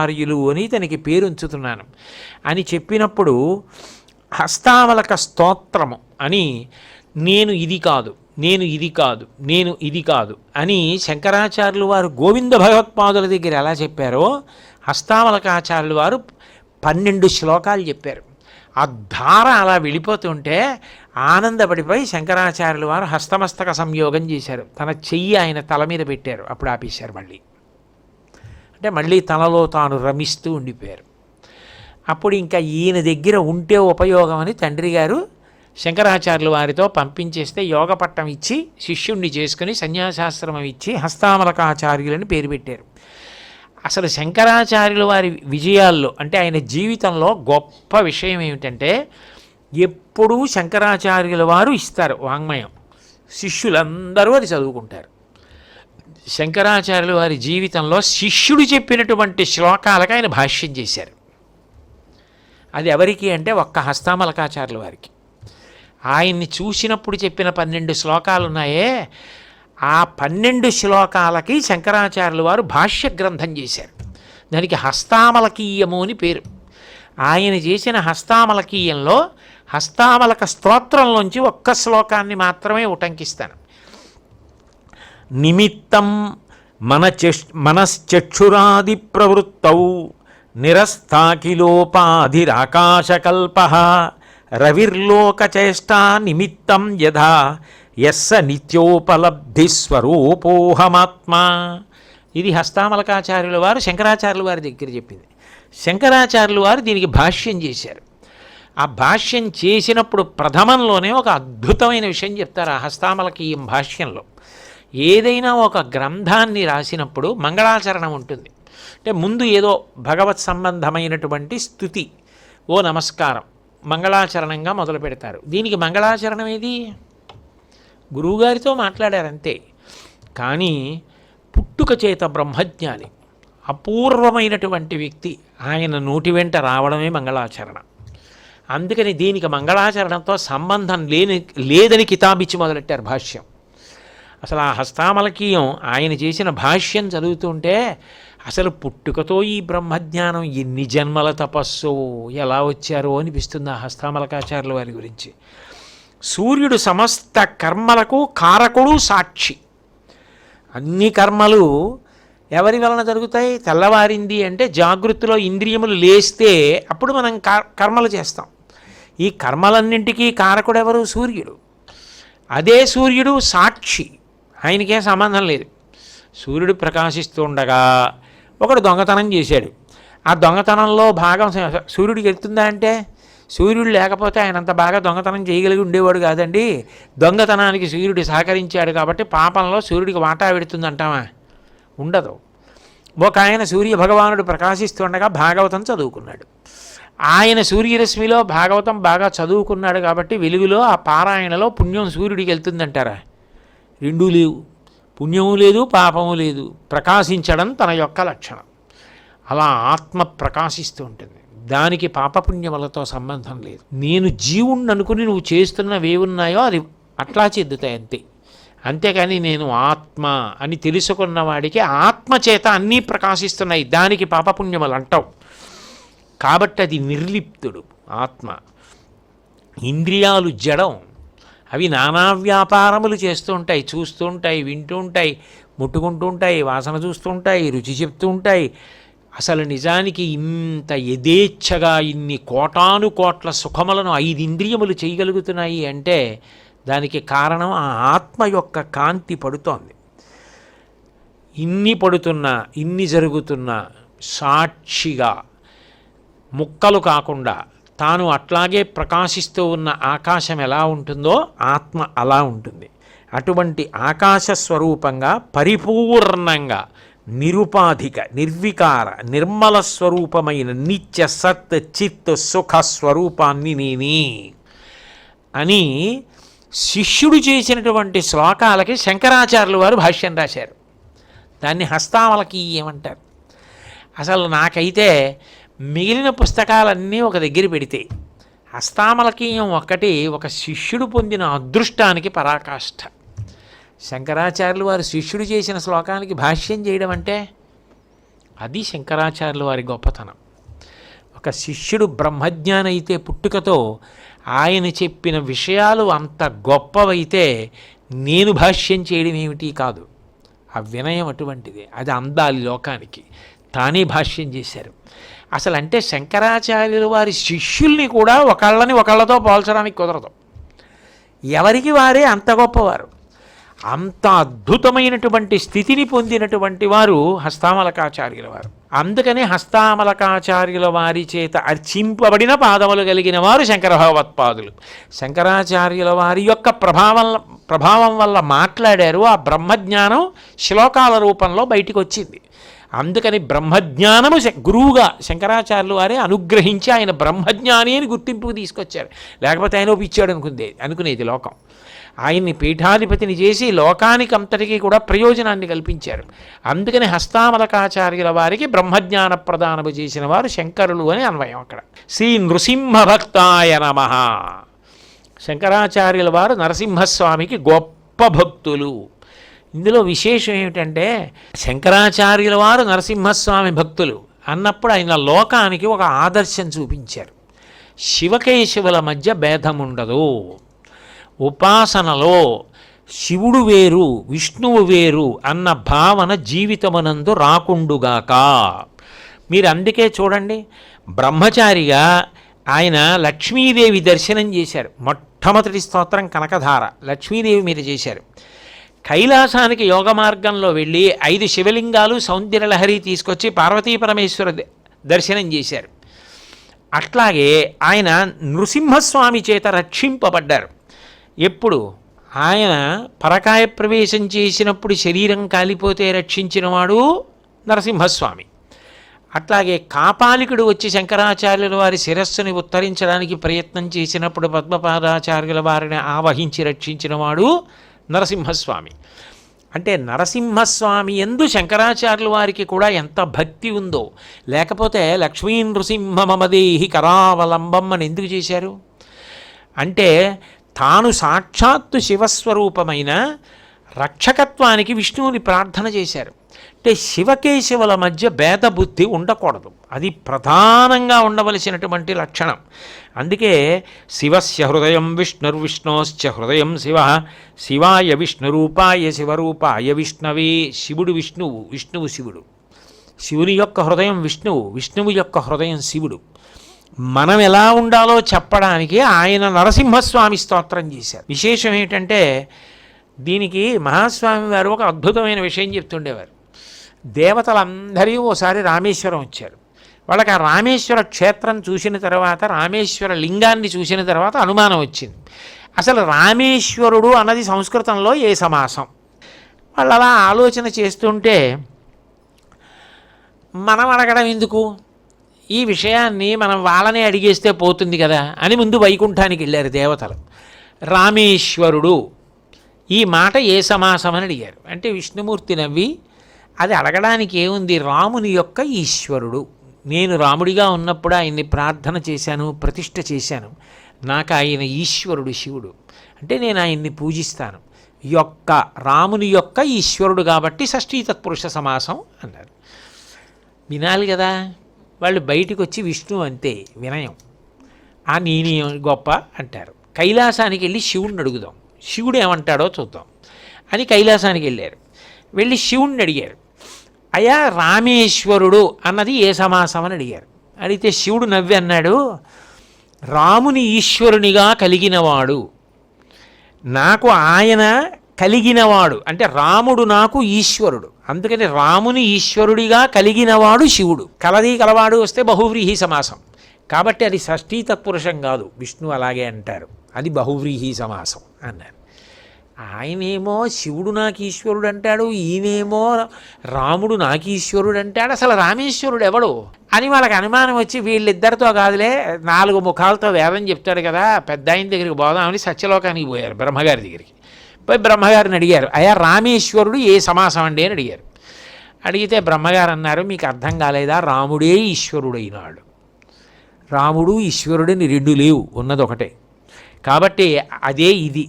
ఆర్యులు అని తనకి పేరుంచుతున్నాను అని చెప్పినప్పుడు హస్తావళక స్తోత్రము అని నేను ఇది కాదు అని శంకరాచార్యులు వారు గోవింద భగవత్పాదుల దగ్గర ఎలా చెప్పారో హస్తావళకాచార్యులు వారు 12 శ్లోకాలు చెప్పారు. ఆ ధార అలా వెళ్ళిపోతుంటే ఆనందపడిపోయి శంకరాచార్యులు వారు హస్తమస్తక సంయోగం చేశారు. తన చెయ్యి ఆయన తల మీద పెట్టారు. అప్పుడు ఆపేశారు. మళ్ళీ తనలో తాను రమిస్తూ ఉండిపోయారు. అప్పుడు ఇంకా ఈయన దగ్గర ఉంటే ఉపయోగం అని తండ్రి గారు శంకరాచార్యుల వారితో పంపించేస్తే యోగ పట్టం ఇచ్చి శిష్యుణ్ణి చేసుకుని సన్యాసాశ్రమం ఇచ్చి హస్తామలకాచార్యులని పేరు పెట్టారు. అసలు శంకరాచార్యుల వారి విజయాల్లో అంటే ఆయన జీవితంలో గొప్ప విషయం ఏమిటంటే ఎప్పుడూ శంకరాచార్యుల వారు ఇస్తారు వాంగ్మయం, శిష్యులందరూ అది చదువుకుంటారు. శంకరాచార్యుల వారి జీవితంలో శిష్యుడు చెప్పినటువంటి శ్లోకాలకు ఆయన భాష్యం చేశారు. అది ఎవరికి అంటే ఒక్క హస్తామలకాచార్యుల వారికి. ఆయన్ని చూసినప్పుడు చెప్పిన 12 శ్లోకాలు ఉన్నాయే, ఆ 12 శ్లోకాలకి శంకరాచార్యుల వారు భాష్య గ్రంథం చేశారు. దానికి హస్తామలకీయము అని పేరు. ఆయన చేసిన హస్తామలకీయంలో హస్తామలక స్తోత్రంలోంచి ఒక్క శ్లోకాన్ని మాత్రమే ఉటంకిస్తాను. నిమిత్తం మనశ్చక్షురాది ప్రవృత్తౌ నిరస్తాకిలోపాధిరాకాశకల్ప రవిర్లోకచేష్టా నిమిత్తం యథా యస్స నిత్యోపలబ్ధిస్వరూపోహమాత్మా. ఇది హస్తామలకాచార్యుల వారు శంకరాచార్యుల వారి దగ్గర చెప్పింది. శంకరాచార్యుల వారు దీనికి భాష్యం చేశారు. ఆ భాష్యం చేసినప్పుడు ప్రథమంలోనే ఒక అద్భుతమైన విషయం చెప్తారు. ఆ హస్తామలకీయం భాష్యంలో ఏదైనా ఒక గ్రంథాన్ని రాసినప్పుడు మంగళాచరణం ఉంటుంది. అంటే ముందు ఏదో భగవత్ సంబంధమైనటువంటి స్తుతి, ఓ నమస్కారం, మంగళాచరణంగా మొదలు పెడతారు. దీనికి మంగళాచరణం ఏది? గురువుగారితో మాట్లాడారంతే. కానీ పుట్టుక చేత బ్రహ్మజ్ఞాని, అపూర్వమైనటువంటి వ్యక్తి, ఆయన నోటి వెంట రావడమే మంగళాచరణ. అందుకని దీనికి మంగళాచరణంతో సంబంధం లేదని కితాబిచ్చి మొదలెట్టారు భాష్యం. అసలు ఆ హస్తామలకీయం ఆయన చేసిన భాష్యం చదువుతుంటే అసలు పుట్టుకతో ఈ బ్రహ్మజ్ఞానం ఎన్ని జన్మల తపస్సు ఎలా వచ్చారో అనిపిస్తుంది ఆ హస్తామలకాచార్యుల వారి గురించి. సూర్యుడు సమస్త కర్మలకు కారకుడు, సాక్షి. అన్ని కర్మలు ఎవరి వలన జరుగుతాయి? తెల్లవారింది అంటే జాగృతిలో ఇంద్రియములు లేస్తే అప్పుడు మనం కర్మలు చేస్తాం. ఈ కర్మలన్నింటికీ కారకుడు ఎవరు? సూర్యుడు. అదే సూర్యుడు సాక్షి, ఆయనకేం సంబంధం లేదు. సూర్యుడు ప్రకాశిస్తూ ఉండగా ఒకడు దొంగతనం చేశాడు. ఆ దొంగతనంలో భాగం సూర్యుడికి వెళ్తుందా అంటే? సూర్యుడు లేకపోతే ఆయన అంత బాగా దొంగతనం చేయగలిగి ఉండేవాడు కాదండి. దొంగతనానికి సూర్యుడు సహకరించాడు కాబట్టి పాపంలో సూర్యుడికి వాటా పెడుతుందంటావా? ఉండదు. ఒక ఆయన సూర్య భగవానుడు ప్రకాశిస్తుండగా భాగవతం చదువుకున్నాడు. ఆయన సూర్యరశ్మిలో భాగవతం బాగా చదువుకున్నాడు కాబట్టి వెలుగులో ఆ పారాయణలో పుణ్యం సూర్యుడికి వెళ్తుందంటారా? రెండూ లేవు. పుణ్యము లేదు, పాపము లేదు. ప్రకాశించడం తన యొక్క లక్షణం. అలా ఆత్మ ప్రకాశిస్తూ ఉంటుంది. దానికి పాపపుణ్యములతో సంబంధం లేదు. నేను జీవుణ్ణి అనుకుని నువ్వు చేస్తున్నవేవున్నాయో అది అట్లా చెందుతాయి అంతే. అంతేకాని నేను ఆత్మ అని తెలుసుకున్న వాడికి ఆత్మ చేత అన్నీ ప్రకాశిస్తున్నాయి, దానికి పాపపుణ్యములు అంటావు. కాబట్టి అది నిర్లిప్తుడు ఆత్మ. ఇంద్రియాలు జడం, అవి నానా వ్యాపారములు చేస్తూ ఉంటాయి, చూస్తూ ఉంటాయి, వింటూ ఉంటాయి, ముట్టుకుంటూ ఉంటాయి, వాసన చూస్తూ ఉంటాయి, రుచి చెప్తూ ఉంటాయి. అసలు నిజానికి ఇంత యథేచ్ఛగా ఇన్ని కోటాను కోట్ల సుఖములను 5 ఇంద్రియములు చేయగలుగుతున్నాయి అంటే దానికి కారణం ఆ ఆత్మ యొక్క కాంతి పడుతోంది. ఇన్ని పడుతున్నా, ఇన్ని జరుగుతున్నా సాక్షిగా ముక్కలు కాకుండా తాను అట్లాగే ప్రకాశిస్తూ ఉన్న ఆకాశం ఎలా ఉంటుందో ఆత్మ అలా ఉంటుంది. అటువంటి ఆకాశ స్వరూపంగా పరిపూర్ణంగా నిరుపాధిక, నిర్వికార, నిర్మల స్వరూపమైన నిత్య సత్ చిత్ సుఖ స్వరూపాన్ని నేనే అని శిష్యుడు చేసినటువంటి శ్లోకాలకి శంకరాచార్యుల వారు భాష్యం రాశారు. దాన్ని హస్తామలకీయమంటారు. అసలు నాకైతే మిగిలిన పుస్తకాలన్నీ ఒక దగ్గర పెడితే హస్తామలకీయం ఒక్కటి ఒక శిష్యుడు పొందిన అదృష్టానికి పరాకాష్ఠ. శంకరాచార్యులు వారు శిష్యుడు చేసిన శ్లోకానికి భాష్యం చేయడం అంటే అది శంకరాచార్యుల వారి గొప్పతనం. ఒక శిష్యుడు బ్రహ్మజ్ఞాని అయితే పుట్టుకతో ఆయన చెప్పిన విషయాలు అంత గొప్పవైతే నేను భాష్యం చేయడం ఏమిటి కాదు. ఆ వినయం అటువంటిది, అది అందాలి లోకానికి. తానే భాష్యం చేశారు. అసలు అంటే శంకరాచార్యుల వారి శిష్యుల్ని కూడా ఒకళ్ళని ఒకళ్ళతో పోల్చడానికి కుదరదు. ఎవరికి వారే అంత గొప్పవారు. అంత అద్భుతమైనటువంటి స్థితిని పొందినటువంటి వారు హస్తామలకాచార్యుల వారు. అందుకనే హస్తామలకాచార్యుల వారి చేత అర్చింపబడిన పాదములు కలిగిన వారు శంకర భగవత్పాదులు. శంకరాచార్యుల వారి యొక్క ప్రభావం వల్ల మాట్లాడారు. ఆ బ్రహ్మజ్ఞానం శ్లోకాల రూపంలో బయటికి వచ్చింది. అందుకని బ్రహ్మజ్ఞానము గురువుగా శంకరాచార్యుల వారే అనుగ్రహించి ఆయన బ్రహ్మజ్ఞాని అని గుర్తింపుకు తీసుకొచ్చారు. లేకపోతే ఆయన ఒప్పించాడు అనుకునేది లోకం. ఆయన్ని పీఠాధిపతిని చేసి లోకానికి అంతటికీ కూడా ప్రయోజనాన్ని కల్పించారు. అందుకని హస్తామలకాచార్యుల వారికి బ్రహ్మజ్ఞాన ప్రదానము చేసిన వారు శంకరులు అని అన్వయం అక్కడ. శ్రీ నృసింహభక్తాయ నమః. శంకరాచార్యుల వారు నరసింహస్వామికి గొప్ప భక్తులు. ఇందులో విశేషం ఏమిటంటే శంకరాచార్యుల వారు నరసింహస్వామి భక్తులు అన్నప్పుడు ఆయన లోకానికి ఒక ఆదర్శం చూపించారు. శివకేశవుల మధ్య భేదం ఉండదు. ఉపాసనలో శివుడు వేరు విష్ణువు వేరు అన్న భావన జీవితమునందు రాకుండుగాక. మీరు అందుకే చూడండి, బ్రహ్మచారిగా ఆయన లక్ష్మీదేవి దర్శనం చేశారు. మొట్టమొదటి స్తోత్రం కనకధార లక్ష్మీదేవి మీద చేశారు. కైలాసానికి యోగ మార్గంలో వెళ్ళి 5 శివలింగాలు సౌందర్యలహరి తీసుకొచ్చి పార్వతీ పరమేశ్వర దర్శనం చేశారు. అట్లాగే ఆయన నృసింహస్వామి చేత రక్షింపబడ్డారు. ఎప్పుడు ఆయన పరకాయ ప్రవేశం చేసినప్పుడు శరీరం కాలిపోతే రక్షించినవాడు నరసింహస్వామి. అట్లాగే కాపాలికుడు వచ్చి శంకరాచార్యుల వారి శిరస్సుని ఉత్తరించడానికి ప్రయత్నం చేసినప్పుడు పద్మపాదాచార్యుల వారిని ఆవహించి రక్షించినవాడు నరసింహస్వామి. అంటే నరసింహస్వామి యందు శంకరాచార్యుల వారికి కూడా ఎంత భక్తి ఉందో. లేకపోతే లక్ష్మీ నృసింహ మమదేహి కరావలంబం అని ఎందుకు చేశారు అంటే తాను సాక్షాత్తు శివస్వరూపమైన రక్షకత్వానికి విష్ణువుని ప్రార్థన చేశారు. అంటే శివకేశవుల మధ్య భేద బుద్ధి ఉండకూడదు. అది ప్రధానంగా ఉండవలసినటువంటి లక్షణం. అందుకే శివస్య హృదయం విష్ణుర్విష్ణోశ్చ హృదయం శివ శివాయ విష్ణురూపాయ శివరూపాయ విష్ణవే. శివుడు విష్ణువు, విష్ణువు శివుడు. శివుని యొక్క హృదయం విష్ణువు, విష్ణువు యొక్క హృదయం శివుడు. మనం ఎలా ఉండాలో చెప్పడానికి ఆయన నరసింహస్వామి స్తోత్రం చేశారు. విశేషం ఏంటంటే దీనికి మహాస్వామి వారు ఒక అద్భుతమైన విషయం చెప్తుండేవారు. దేవతలందరూ ఓసారి రామేశ్వరం వచ్చారు. వాళ్ళకి ఆ రామేశ్వర క్షేత్రం చూసిన తర్వాత, రామేశ్వర లింగాన్ని చూసిన తర్వాత అనుమానం వచ్చింది. అసలు రామేశ్వరుడు అన్నది సంస్కృతంలో ఏ సమాసం? వాళ్ళు అలా ఆలోచన చేస్తుంటే మనం అడగడం ఎందుకు, ఈ విషయాన్ని మనం వాళ్ళనే అడిగేస్తే పోతుంది కదా అని ముందు వైకుంఠానికి వెళ్ళారు దేవతలు. రామేశ్వరుడు ఈ మాట ఏ సమాసం అని అడిగారు. అంటే విష్ణుమూర్తి నవ్వి, అది అడగడానికి ఏముంది, రాముని యొక్క ఈశ్వరుడు. నేను రాముడిగా ఉన్నప్పుడు ఆయన్ని ప్రార్థన చేశాను, ప్రతిష్ఠ చేశాను. నాకు ఆయన ఈశ్వరుడు శివుడు. అంటే నేను ఆయన్ని పూజిస్తాను. రాముని యొక్క ఈశ్వరుడు కాబట్టి షష్ఠీ తత్పురుష సమాసం అన్నారు. వినాలి కదా. వాళ్ళు బయటికి వచ్చి విష్ణు అంతే వినయం. నేనే గొప్ప అంటారు. కైలాసానికి వెళ్ళి శివుణ్ణి అడుగుదాం, శివుడు ఏమంటాడో చూద్దాం అని కైలాసానికి వెళ్ళారు. వెళ్ళి శివుణ్ణి అడిగారు, అయ్యా రామేశ్వరుడు అన్నది ఏ సమాసం అని అడిగారు. అడిగితే శివుడు నవ్వి అన్నాడు, రాముని ఈశ్వరునిగా కలిగినవాడు, నాకు ఆయన కలిగినవాడు. అంటే రాముడు నాకు ఈశ్వరుడు, అందుకని రాముని ఈశ్వరుడిగా కలిగినవాడు శివుడు. కలది కలవాడు వస్తే బహువ్రీహి సమాసం కాబట్టి అది షష్ఠీ తత్పురుషం కాదు. విష్ణు అలాగే అంటారు, అది బహువ్రీహి సమాసం అన్నారు. ఆయనేమో శివుడు నాకు ఈశ్వరుడు అంటాడు, ఈయనేమో రాముడు నాకు ఈశ్వరుడు అంటాడు, అసలు రామేశ్వరుడు ఎవడు అని వాళ్ళకి అనుమానం వచ్చి, వీళ్ళిద్దరితో కాదులే 4 ముఖాలతో వేదం చెప్తాడు కదా, పెద్ద ఆయన దగ్గరికి పోదామని సత్యలోకానికి పోయారు, బ్రహ్మగారి దగ్గరికి పోయి బ్రహ్మగారిని అడిగారు, అయ్యా రామేశ్వరుడు ఏ సమాసం అండి అని అడిగారు. అడిగితే బ్రహ్మగారు అన్నారు, మీకు అర్థం కాలేదా, రాముడే ఈశ్వరుడైనాడు. రాముడు ఈశ్వరుడని 2 లేవు, ఉన్నది ఒకటే. కాబట్టి అదే ఇది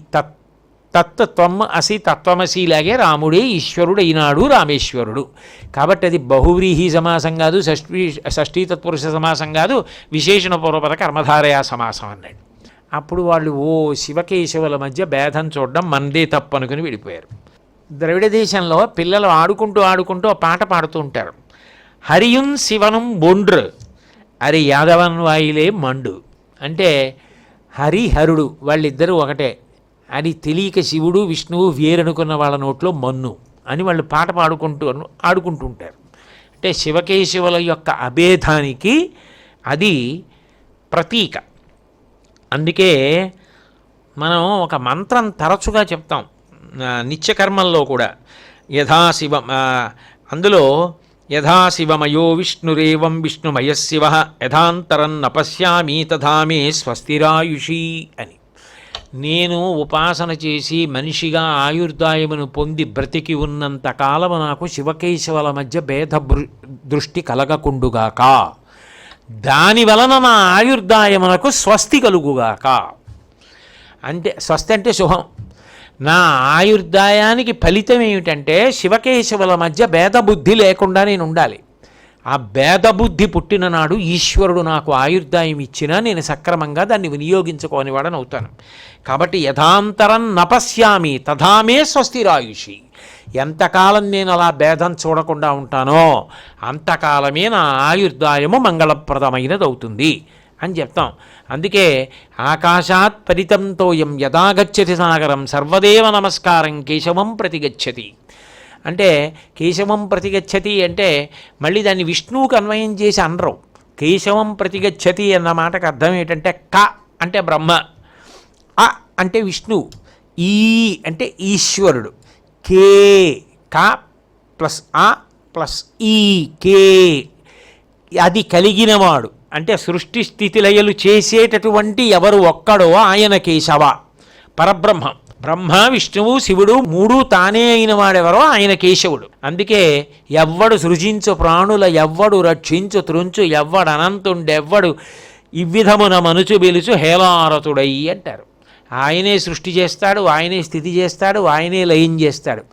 త్వం అసి తత్వమసిలాగే రాముడే ఈశ్వరుడు అయినాడు రామేశ్వరుడు. కాబట్టి అది బహువ్రీహి సమాసం కాదు, షష్ఠీ తత్పురుష సమాసం కాదు, విశేషణ పూర్వపద కర్మధారయా సమాసం అన్నాడు. అప్పుడు వాళ్ళు శివకేశవుల మధ్య భేదం చూడడం మనదే తప్పు అనుకుని విడిపోయారు. ద్రవిడ దేశంలో పిల్లలు ఆడుకుంటూ ఆ పాట పాడుతూ ఉంటారు. హరియున్ శివనం బొండ్రు అరి యాదవన్ వాయిలే మండు. అంటే హరిహరుడు వాళ్ళిద్దరూ ఒకటే అని తెలియక శివుడు విష్ణువు వేరనుకున్న వాళ్ళ నోట్లో మన్ను అని వాళ్ళు పాట ఆడుకుంటూ ఉంటారు. అంటే శివకేశవుల యొక్క అభేదానికి అది ప్రతీక. అందుకే మనం ఒక మంత్రం తరచుగా చెప్తాం నిత్యకర్మల్లో కూడా. యథాశివ అందులో యథాశివమయో విష్ణురేవం విష్ణుమయ శివ యథాంతరం నపశ్యామి తథామే స్వస్తిరాయుషి అని. నేను ఉపాసన చేసి మనిషిగా ఆయుర్దాయమును పొంది బ్రతికి ఉన్నంత కాలము నాకు శివకేశవుల మధ్య భేద దృష్టి కలగకుండుగాక, దానివలన నా ఆయుర్దాయమునకు స్వస్తి కలుగుగాక. అంటే స్వస్తి అంటే శుభం. నా ఆయుర్దాయానికి ఫలితం ఏమిటంటే శివకేశవుల మధ్య భేదబుద్ధి లేకుండా నేను ఉండాలి. ఆ భేదబుద్ధి పుట్టిన నాడు ఈశ్వరుడు నాకు ఆయుర్దాయం ఇచ్చినా నేను సక్రమంగా దాన్ని వినియోగించుకోని వాడని అవుతాను. కాబట్టి యథాంతరం నపశ్యామి తథామే స్వస్తిరాయుషి. ఎంతకాలం నేను అలా భేదం చూడకుండా ఉంటానో అంతకాలమే నా ఆయుర్దాయము మంగళప్రదమైనది అవుతుంది అని చెప్తాం. అందుకే ఆకాశాత్ పరితంతోయం యథాగచ్చతి సాగరం సర్వదేవ నమస్కారం కేశవం ప్రతిగచ్చతి. అంటే కేశవం ప్రతిగచ్చతి అంటే మళ్ళీ దాన్ని విష్ణువుకు అన్వయం చేసి అనరు. కేశవం ప్రతిగచ్చతి అన్న మాటకు అర్థం ఏంటంటే క అంటే బ్రహ్మ, అ అంటే విష్ణువు, ఈ అంటే ఈశ్వరుడు, కే క ప్లస్ అ ప్లస్ ఈ కే అది కలిగినవాడు. అంటే సృష్టి స్థితి లయలు చేసేటటువంటి ఎవరు ఒక్కడో ఆయన కేశవ పరబ్రహ్మం. బ్రహ్మ విష్ణువు శివుడు మూడు తానే అయిన వాడెవరో ఆయన కేశవుడు. అందుకే ఎవ్వడు సృజించు ప్రాణుల ఎవ్వడు రక్షించు త్రుంచు ఎవ్వడు అనంతుండెవ్వడు ఇవ్విధమున మనుచు బెలుచు హేలారతుడై అంటారు. ఆయనే సృష్టి చేస్తాడు, ఆయనే స్థితి చేస్తాడు, ఆయనే లయం చేస్తాడు.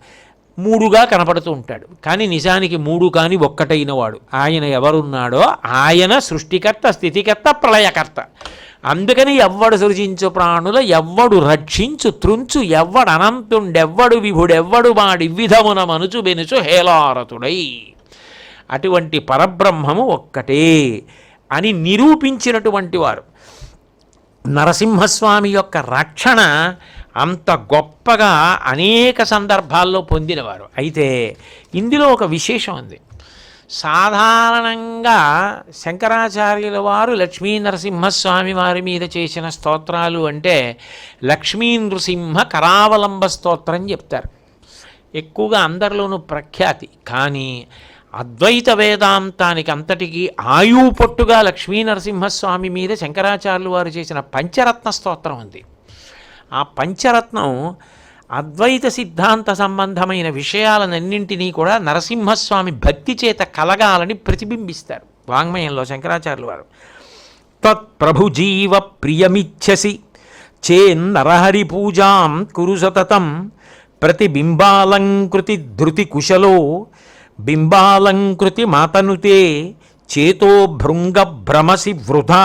మూడుగా కనపడుతూ ఉంటాడు, కానీ నిజానికి మూడు కాని ఒక్కటైన వాడు ఆయన ఎవరున్నాడో ఆయన సృష్టికర్త, స్థితికర్త, ప్రళయకర్త. అందుకని ఎవ్వడు సృజించు ప్రాణుల ఎవ్వడు రక్షించు త్రుంచు ఎవ్వడు అనంతుండెవ్వడు విభుడెవ్వడు వాడి విధమున మనుచు బెనుచు హేలారతుడై. అటువంటి పరబ్రహ్మము ఒక్కటే అని నిరూపించినటువంటి వారు. నరసింహస్వామి యొక్క రక్షణ అంత గొప్పగా అనేక సందర్భాల్లో పొందినవారు. అయితే ఇందులో ఒక విశేషం ఉంది. సాధారణంగా శంకరాచార్యుల వారు లక్ష్మీ నరసింహస్వామి వారి మీద చేసిన స్తోత్రాలు అంటే లక్ష్మీ నృసింహ కరావలంబ స్తోత్రం చెప్తారు. ఎక్కువగా అందరిలోనూ ప్రఖ్యాతి. కానీ అద్వైత వేదాంతానికి అంతటికీ ఆయువు పొట్టుగా లక్ష్మీ నరసింహస్వామి మీద శంకరాచార్యులు వారు చేసిన పంచరత్న స్తోత్రం ఉంది. ఆ పంచరత్నం అద్వైత సిద్ధాంత సంబంధమైన విషయాలన్నింటినీ కూడా నరసింహస్వామి భక్తి చేత కలగాలని ప్రతిబింబిస్తారు వాంగ్మయంలో శంకరాచార్యులు వారు. తత్ప్రభుజీవ ప్రియమిచ్చసి చేన్నరహరి పూజాం కురు సతతం ప్రతిబింబాలంకృతి ధృతి కుశలో బింబాలంకృతి మాతనుతే చేతో భృంగ భ్రమసి వృధా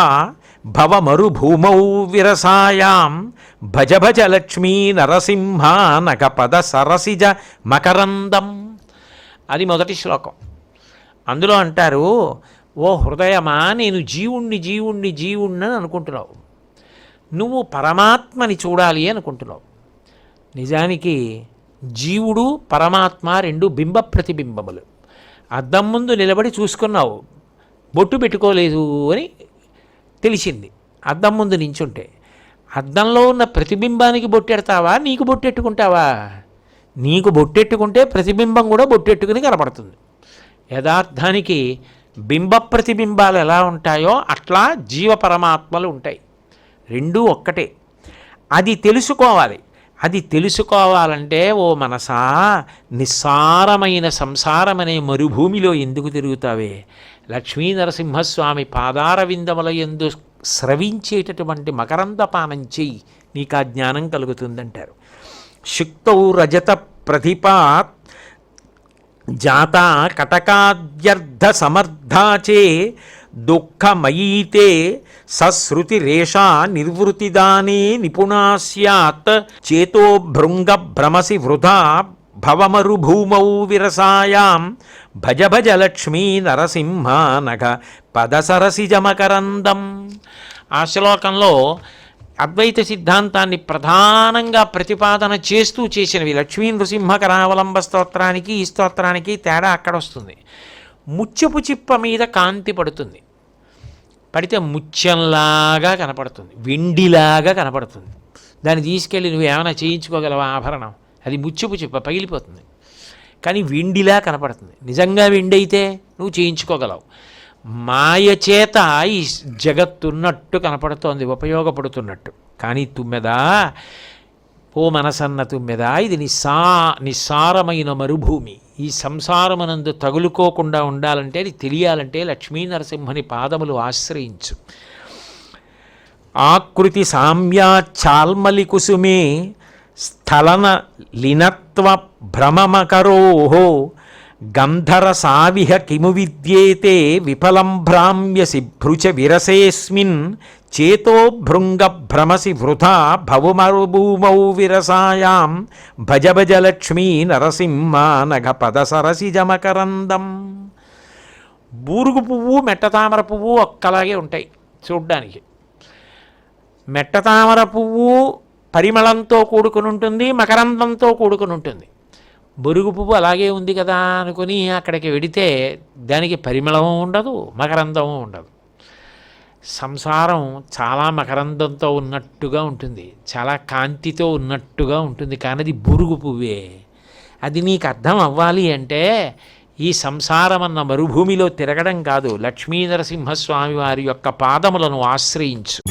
భవమరుభూమౌ విరసాయాం భజ భజ లక్ష్మీ నరసింహ నగపద సరసిజ మకరందం. అది మొదటి శ్లోకం. అందులో అంటారు, ఓ హృదయమా, నేను జీవుణ్ణి అని అనుకుంటున్నావు. నువ్వు పరమాత్మని చూడాలి అనుకుంటున్నావు. నిజానికి జీవుడు పరమాత్మ రెండు బింబ ప్రతిబింబములు. అద్దం ముందు నిలబడి చూసుకున్నావు, బొట్టు పెట్టుకోలేదు అని తెలిసింది. అద్దం ముందు నించుంటే అద్దంలో ఉన్న ప్రతిబింబానికి బొట్టెడతావా, నీకు బొట్టెట్టుకుంటావా? నీకు బొట్టెట్టుకుంటే ప్రతిబింబం కూడా బొట్టెట్టుకుని కనపడుతుంది. యథార్థానికి బింబ ప్రతిబింబాలు ఎలా ఉంటాయో అట్లా జీవ పరమాత్మలు ఉంటాయి. రెండూ ఒక్కటే. అది తెలుసుకోవాలి. అది తెలుసుకోవాలంటే ఓ మనసా, నిస్సారమైన సంసారం అనే మరుభూమిలో ఎందుకు తిరుగుతావే? లక్ష్మీ నరసింహస్వామి పాదార విందముల యందు స్రవించేటటువంటి మకరంద పానం చెయ్యి, నీకు ఆ జ్ఞానం కలుగుతుందంటారు. శుక్తౌ రజత ప్రతిపా జాత కటకాద్యర్థ సమర్థాచే దుఃఖమయీతే సశ్రుతిరేషా నిర్వృతిదానే నిపుణా స్యాత్ చేతో భృంగ భ్రమసి వృధా భవమరుభూమౌ విరసాయాం భజ భజ లక్ష్మీ నరసింహ నఘ పదసరసిజమకరందం. ఆ శ్లోకంలో అద్వైత సిద్ధాంతాన్ని ప్రధానంగా ప్రతిపాదన చేస్తూ చేసినవి. లక్ష్మీ నృసింహ కరావలంబ స్తోత్రానికి ఈ స్తోత్రానికి తేడా అక్కడ వస్తుంది. ముత్యపు చిప్ప మీద కాంతి పడుతుంది, పడితే ముత్యంలాగా కనపడుతుంది, వెండిలాగా కనపడుతుంది. దాన్ని తీసుకెళ్ళి నువ్వు ఏమైనా చేయించుకోగలవా ఆభరణం? అది ముత్యపు చిప్ప, పగిలిపోతుంది. కానీ వెండిలా కనపడుతుంది. నిజంగా వెండి అయితే నువ్వు చేయించుకోగలవు. మాయ చేత ఈ జగత్తున్నట్టు కనపడుతోంది, ఉపయోగపడుతున్నట్టు. కానీ తుమ్మెదా, ఓ మనసన్న తుమ్మెదా, ఇది నిస్సారమైన మరుభూమి. ఈ సంసారమునందు తగులుకోకుండా ఉండాలంటే, అది తెలియాలంటే లక్ష్మీ నరసింహని పాదములు ఆశ్రయించు. ఆకృతి సామ్యాచాల్మలి కుసుమే స్థలన లినత్వ భ్రమమకరోహో గంధర సావిహ కిము విద్యేతే విఫలం భ్రామ్యసి భృచ విరసేస్మిన్ చేతో భృంగ భ్రమసి వృధా భవమరుభూమౌ విరసాయాం భజ భజ లక్ష్మీ నరసింహ నఘ పదసరసిజమకరందం. బూరుగు పువ్వు మెట్టతామర పువ్వు ఒక్కలాగే ఉంటాయి చూడ్డానికి. మెట్టతామర పువ్వు పరిమళంతో కూడుకుని ఉంటుంది, మకరందంతో కూడుకుని ఉంటుంది. బొరుగు పువ్వు అలాగే ఉంది కదా అనుకుని అక్కడికి వెడితే దానికి పరిమళము ఉండదు, మకరందము ఉండదు. సంసారం చాలా మకరందంతో ఉన్నట్టుగా ఉంటుంది, చాలా కాంతితో ఉన్నట్టుగా ఉంటుంది, కానీ అది బురుగు పువ్వే. అది నీకు అర్థం అవ్వాలి అంటే ఈ సంసారం అన్న మరుభూమిలో తిరగడం కాదు, లక్ష్మీ నరసింహస్వామి వారి యొక్క పాదములను ఆశ్రయించు.